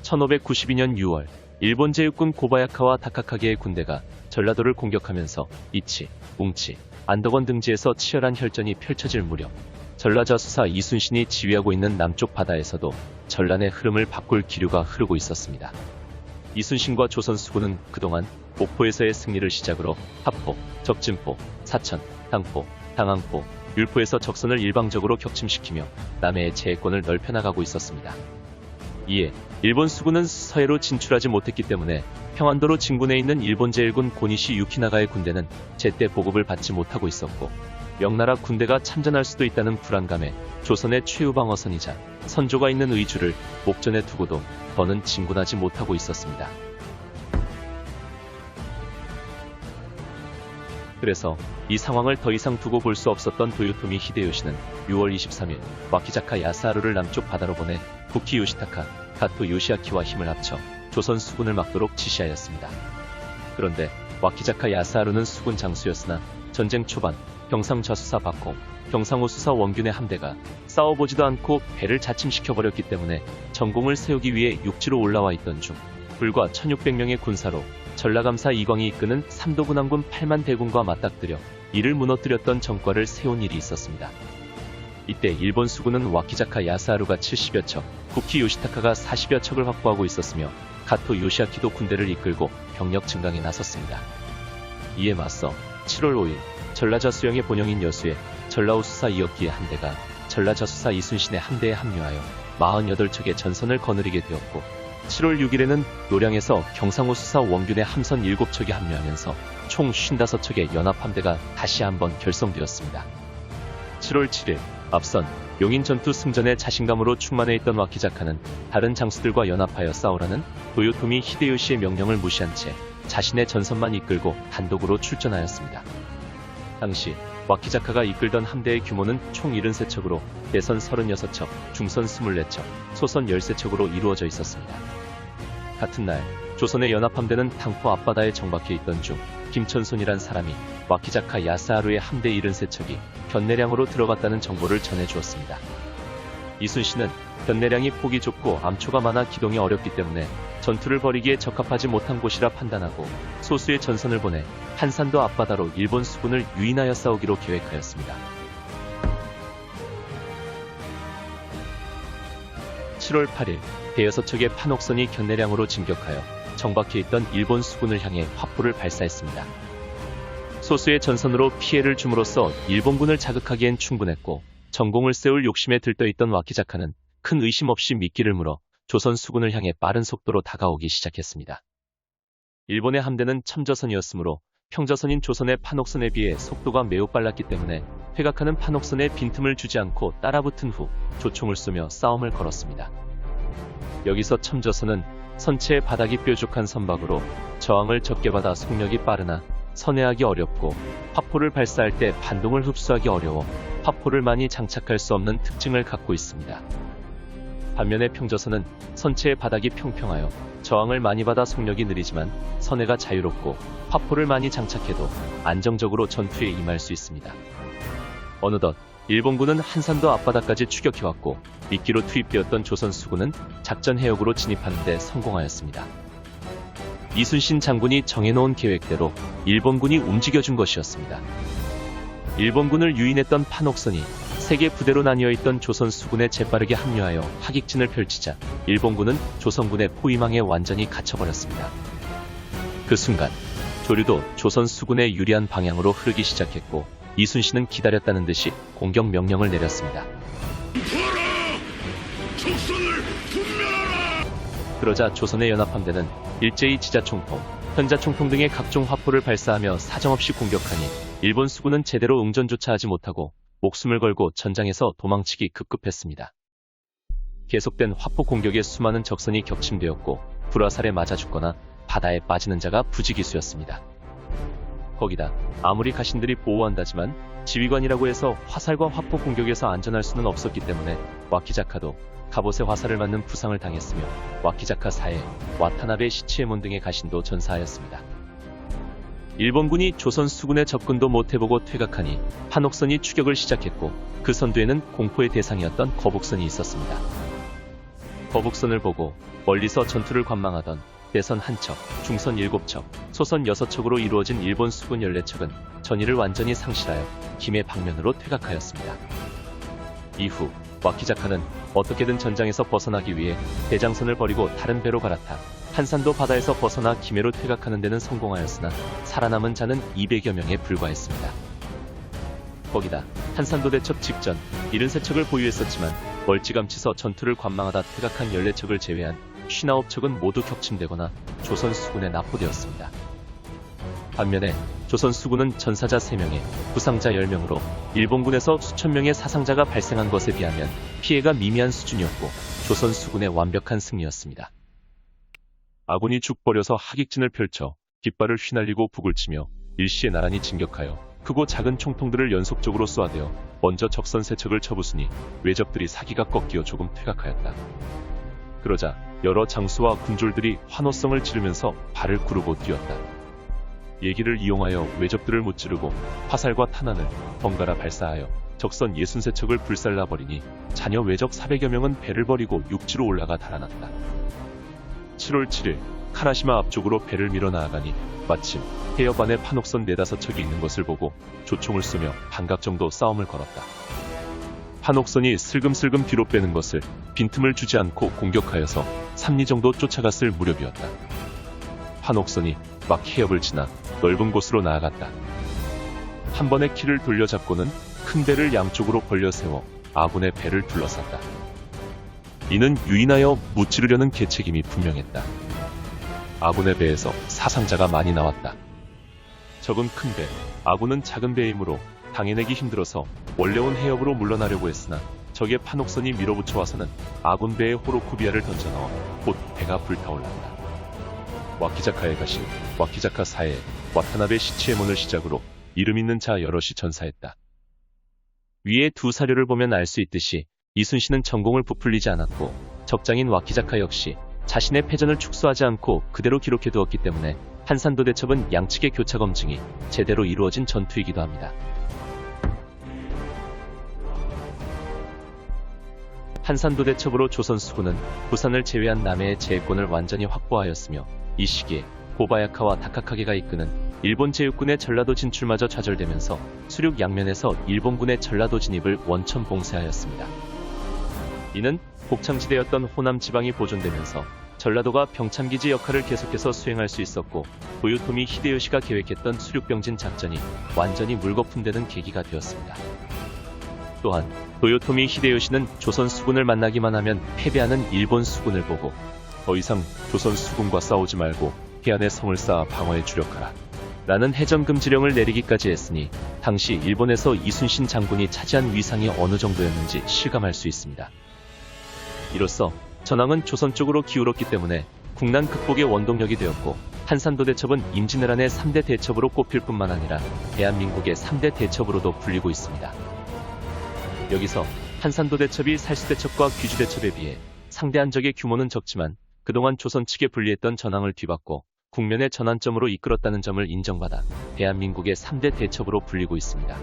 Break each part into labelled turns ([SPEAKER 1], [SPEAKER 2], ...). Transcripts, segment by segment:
[SPEAKER 1] 1592년 6월 일본 제육군 고바야카와 다카카게의 군대가 전라도를 공격하면서 이치, 웅치, 안덕원 등지에서 치열한 혈전이 펼쳐질 무렵 전라자수사 이순신이 지휘하고 있는 남쪽 바다에서도 전란의 흐름을 바꿀 기류가 흐르고 있었습니다. 이순신과 조선수군은 그동안 옥포에서의 승리를 시작으로 합포, 적진포, 사천, 당포, 당항포, 율포에서 적선을 일방적으로 격침시키며 남해의 제해권을 넓혀나가고 있었습니다. 이에 일본 수군은 서해로 진출하지 못했기 때문에 평안도로 진군해 있는 일본 제1군 고니시 유키나가의 군대는 제때 보급을 받지 못하고 있었고 명나라 군대가 참전할 수도 있다는 불안감에 조선의 최후 방어선이자 선조가 있는 의주를 목전에 두고도 더는 진군하지 못하고 있었습니다. 그래서 이 상황을 더 이상 두고 볼 수 없었던 도요토미 히데요시는 6월 23일 와키자카 야스하루를 남쪽 바다로 보내 부키 요시타카, 가토 요시아키와 힘을 합쳐 조선 수군을 막도록 지시하였습니다. 그런데 와키자카 야스하루는 수군 장수였으나 전쟁 초반 경상 좌수사 박홍, 경상호 수사 원균의 함대가 싸워보지도 않고 배를 자침시켜버렸기 때문에 전공을 세우기 위해 육지로 올라와 있던 중 불과 1600명의 군사로 전라감사 이광이 이끄는 삼도군항군 8만 대군과 맞닥뜨려 이를 무너뜨렸던 전과를 세운 일이 있었습니다. 이때 일본 수군은 와키자카 야스하루가 70여 척, 부키 요시타카가 40여 척을 확보하고 있었으며 가토 요시아키도 군대를 이끌고 병력 증강에 나섰습니다. 이에 맞서 7월 5일 전라자수영의 본영인 여수에 전라우수사 이억기의 함대가 전라자수사 이순신의 함대에 합류하여 48척의 전선을 거느리게 되었고 7월 6일에는 노량에서 경상호 수사 원균의 함선 7척이 합류하면서 총 55척의 연합함대가 다시 한번 결성되었습니다. 7월 7일 앞선 용인 전투 승전에 자신감으로 충만해 있던 와키자카는 다른 장수들과 연합하여 싸우라는 도요토미 히데요시의 명령을 무시한 채 자신의 전선만 이끌고 단독으로 출전하였습니다. 당시 와키자카가 이끌던 함대의 규모는 총 73척으로 대선 36척, 중선 24척, 소선 13척으로 이루어져 있었습니다. 같은 날 조선의 연합함대는 당포 앞바다에 정박해 있던 중 김천손이란 사람이 와키자카 야스하루의 함대 73척이 견내량으로 들어갔다는 정보를 전해주었습니다. 이순신은 견내량이 폭이 좁고 암초가 많아 기동이 어렵기 때문에 전투를 벌이기에 적합하지 못한 곳이라 판단하고 소수의 전선을 보내 한산도 앞바다로 일본 수군을 유인하여 싸우기로 계획하였습니다. 7월 8일 대여섯 척의 판옥선이 견내량으로 진격하여 정박해 있던 일본 수군을 향해 화포를 발사했습니다. 소수의 전선으로 피해를 줌으로써 일본군을 자극하기엔 충분했고 전공을 세울 욕심에 들떠있던 와키자카는 큰 의심 없이 미끼를 물어 조선 수군을 향해 빠른 속도로 다가오기 시작했습니다. 일본의 함대는 첨저선이었으므로 평저선인 조선의 판옥선에 비해 속도가 매우 빨랐기 때문에 회각하는 판옥선에 빈틈을 주지 않고 따라붙은 후 조총을 쏘며 싸움을 걸었습니다. 여기서 첨저선은 선체의 바닥이 뾰족한 선박으로 저항을 적게 받아 속력이 빠르나 선회하기 어렵고 화포를 발사할 때 반동을 흡수하기 어려워 화포를 많이 장착할 수 없는 특징을 갖고 있습니다. 반면에 평저선은 선체의 바닥이 평평하여 저항을 많이 받아 속력이 느리지만 선회가 자유롭고 화포를 많이 장착해도 안정적으로 전투에 임할 수 있습니다. 어느덧 일본군은 한산도 앞바다까지 추격해왔고 미끼로 투입되었던 조선 수군은 작전 해역으로 진입하는 데 성공하였습니다. 이순신 장군이 정해놓은 계획대로 일본군이 움직여준 것이었습니다. 일본군을 유인했던 판옥선이 3개 부대로 나뉘어 있던 조선 수군에 재빠르게 합류하여 하객진을 펼치자 일본군은 조선군의 포위망에 완전히 갇혀버렸습니다. 그 순간 조류도 조선 수군의 유리한 방향으로 흐르기 시작했고 이순신은 기다렸다는 듯이 공격 명령을 내렸습니다. 그러자 조선의 연합함대는 일제히 지자총통, 현자총통 등의 각종 화포를 발사하며 사정없이 공격하니 일본 수군은 제대로 응전조차 하지 못하고 목숨을 걸고 전장에서 도망치기 급급했습니다. 계속된 화포 공격에 수많은 적선이 격침되었고 불화살에 맞아 죽거나 바다에 빠지는 자가 부지기수였습니다. 거기다 아무리 가신들이 보호한다지만 지휘관이라고 해서 화살과 화포 공격에서 안전할 수는 없었기 때문에 와키자카도 갑옷에 화살을 맞는 부상을 당했으며 와키자카 사해, 와타나베 시치에몬 등의 가신도 전사하였습니다. 일본군이 조선 수군의 접근도 못해보고 퇴각하니 판옥선이 추격을 시작했고 그 선두에는 공포의 대상이었던 거북선이 있었습니다. 거북선을 보고 멀리서 전투를 관망하던 대선 한 척, 중선 7척, 소선 6척으로 이루어진 일본 수군 14척은 전의를 완전히 상실하여 김해 방면으로 퇴각하였습니다. 이후 와키자카는 어떻게든 전장에서 벗어나기 위해 대장선을 버리고 다른 배로 갈아타 한산도 바다에서 벗어나 김해로 퇴각하는 데는 성공하였으나 살아남은 자는 200여 명에 불과했습니다. 거기다 한산도 대첩 직전 73척을 보유했었지만 멀찌감치서 전투를 관망하다 퇴각한 14척을 제외한 59척은 모두 격침되거나 조선 수군에 납포되었습니다. 반면에 조선 수군은 전사자 3명에 부상자 10명으로 일본군에서 수천 명의 사상자가 발생한 것에 비하면 피해가 미미한 수준이었고 조선 수군의 완벽한 승리였습니다. 아군이 죽 버려서 하객진을 펼쳐 깃발을 휘날리고 북을 치며 일시에 나란히 진격하여 크고 작은 총통들을 연속적으로 쏘아대어 먼저 적선 3척을 쳐부수니 외적들이 사기가 꺾여 조금 퇴각하였다. 그러자 여러 장수와 군졸들이 환호성을 지르면서 발을 구르고 뛰었다. 예기를 이용하여 외적들을 무찌르고 화살과 탄환을 번갈아 발사하여 적선 63척을 불살라버리니 잔여 외적 400여 명은 배를 버리고 육지로 올라가 달아났다. 7월 7일 카라시마 앞쪽으로 배를 밀어 나아가니 마침 해협 안에 판옥선 4-5척이 있는 것을 보고 조총을 쏘며 반각 정도 싸움을 걸었다. 판옥선이 슬금슬금 뒤로 빼는 것을 빈틈을 주지 않고 공격하여서 3리 정도 쫓아갔을 무렵이었다. 판옥선이 막 해협을 지나 넓은 곳으로 나아갔다. 한 번에 키를 돌려잡고는 큰 배를 양쪽으로 벌려 세워 아군의 배를 둘러쌌다. 이는 유인하여 무찌르려는 계책임이 분명했다. 아군의 배에서 사상자가 많이 나왔다. 적은 큰 배, 아군은 작은 배이므로 당해내기 힘들어서 원래 온 해협으로 물러나려고 했으나 적의 판옥선이 밀어붙여와서는 아군 배에 호로쿠비아를 던져넣어 곧 배가 불타올랐다. 와키자카에 가신 와키자카 사에 와타나베 시치에몬을 시작으로 이름 있는 자 여럿이 전사했다. 위의 두 사료를 보면 알 수 있듯이 이순신은 전공을 부풀리지 않았고 적장인 와키자카 역시 자신의 패전을 축소하지 않고 그대로 기록해두었기 때문에 한산도 대첩은 양측의 교차 검증이 제대로 이루어진 전투이기도 합니다. 한산도 대첩으로 조선 수군은 부산을 제외한 남해의 제해권을 완전히 확보하였으며 이 시기에 고바야카와 다카카게가 이끄는 일본 제육군의 전라도 진출마저 좌절되면서 수륙 양면에서 일본군의 전라도 진입을 원천 봉쇄하였습니다. 이는 곡창지대였던 호남 지방이 보존되면서 전라도가 병참기지 역할을 계속해서 수행할 수 있었고 도요토미 히데요시가 계획했던 수륙병진 작전이 완전히 물거품되는 계기가 되었습니다. 또한 도요토미 히데요시는 조선 수군을 만나기만 하면 패배하는 일본 수군을 보고 더 이상 조선 수군과 싸우지 말고 해안에 성을 쌓아 방어에 주력하라 라는 해전금지령을 내리기까지 했으니 당시 일본에서 이순신 장군이 차지한 위상이 어느 정도였는지 실감할 수 있습니다. 이로써 전황은 조선 쪽으로 기울었기 때문에 국난 극복의 원동력이 되었고 한산도 대첩은 임진왜란의 3대 대첩으로 꼽힐 뿐만 아니라 대한민국의 3대 대첩으로도 불리고 있습니다. 여기서 한산도 대첩이 살수 대첩과 귀주 대첩에 비해 상대한 적의 규모는 적지만 그동안 조선 측에 불리했던 전황을 뒤바꿔 국면의 전환점으로 이끌었다는 점을 인정받아 대한민국의 3대 대첩으로 불리고 있습니다.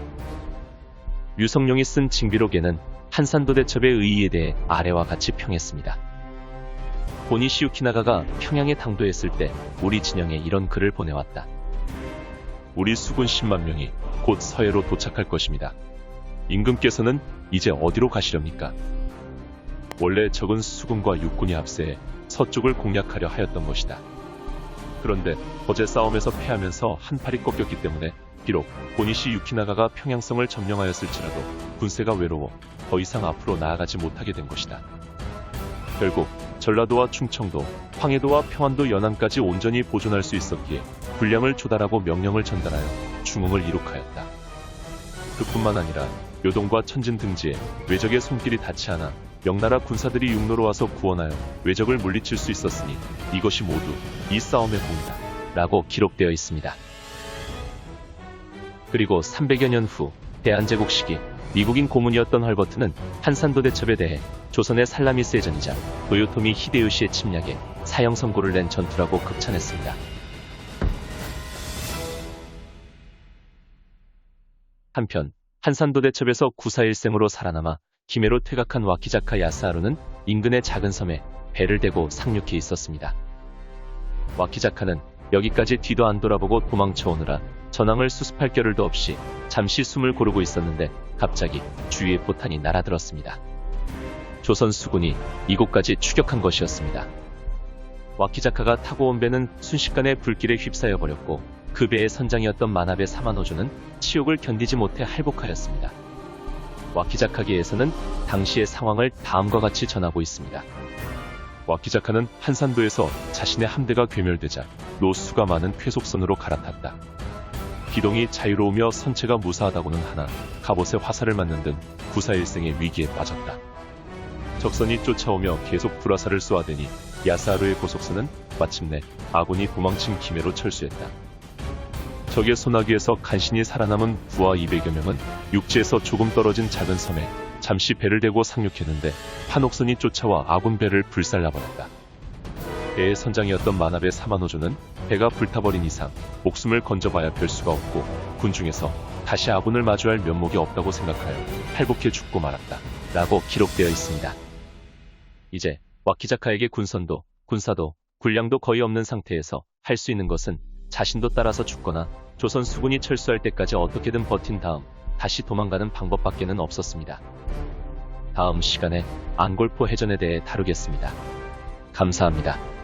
[SPEAKER 1] 류성룡이 쓴 징비록에는 한산도 대첩의 의의에 대해 아래와 같이 평했습니다. 고니시 유키나가가 평양에 당도했을 때 우리 진영에 이런 글을 보내왔다. 우리 수군 10만 명이 곧 서해로 도착할 것입니다. 임금께서는 이제 어디로 가시렵니까? 원래 적은 수군과 육군이 합세해 서쪽을 공략하려 하였던 것이다. 그런데 어제 싸움에서 패하면서 한 팔이 꺾였기 때문에 비록 고니시 유키나가가 평양성을 점령하였을지라도 군세가 외로워 더 이상 앞으로 나아가지 못하게 된 것이다. 결국 전라도와 충청도, 황해도와 평안도 연안까지 온전히 보존할 수 있었기에 군량을 조달하고 명령을 전달하여 중흥을 이룩하였다. 그뿐만 아니라 요동과 천진 등지에 외적의 손길이 닿지 않아 명나라 군사들이 육로로 와서 구원하여 외적을 물리칠 수 있었으니 이것이 모두 이 싸움의 공이다 라고 기록되어 있습니다. 그리고 300여 년 후 대한제국 시기 미국인 고문이었던 헐버트는 한산도 대첩에 대해 조선의 살라미스의 전이자 도요토미 히데요시의 침략에 사형 선고를 낸 전투라고 극찬했습니다. 한편 한산도 대첩에서 구사일생으로 살아남아 기메로 퇴각한 와키자카 야스하루는 인근의 작은 섬에 배를 대고 상륙해 있었습니다. 와키자카는 여기까지 뒤도 안 돌아보고 도망쳐오느라 전황을 수습할 겨를도 없이 잠시 숨을 고르고 있었는데 갑자기 주위에 포탄이 날아들었습니다. 조선 수군이 이곳까지 추격한 것이었습니다. 와키자카가 타고 온 배는 순식간에 불길에 휩싸여 버렸고 그 배의 선장이었던 마나베 사마노주는 치욕을 견디지 못해 할복하였습니다. 와키자카기에서는 당시의 상황을 다음과 같이 전하고 있습니다. 와키자카는 한산도에서 자신의 함대가 괴멸되자 노수가 많은 쾌속선으로 갈아탔다. 기동이 자유로우며 선체가 무사하다고는 하나 갑옷에 화살을 맞는 등 구사일생의 위기에 빠졌다. 적선이 쫓아오며 계속 불화살을 쏘아대니 야스하루의 고속선은 마침내 아군이 도망친 기메로 철수했다. 적의 소나기에서 간신히 살아남은 부하 200여 명은 육지에서 조금 떨어진 작은 섬에 잠시 배를 대고 상륙했는데 판옥선이 쫓아와 아군 배를 불살라버렸다. 배의 선장이었던 마나베 사마노조는 배가 불타버린 이상 목숨을 건져봐야 별 수가 없고 군중에서 다시 아군을 마주할 면목이 없다고 생각하여 할복해 죽고 말았다 라고 기록되어 있습니다. 이제 와키자카에게 군선도, 군사도, 군량도 거의 없는 상태에서 할 수 있는 것은 자신도 따라서 죽거나 조선 수군이 철수할 때까지 어떻게든 버틴 다음 다시 도망가는 방법밖에는 없었습니다. 다음 시간에 앙골포 해전에 대해 다루겠습니다. 감사합니다.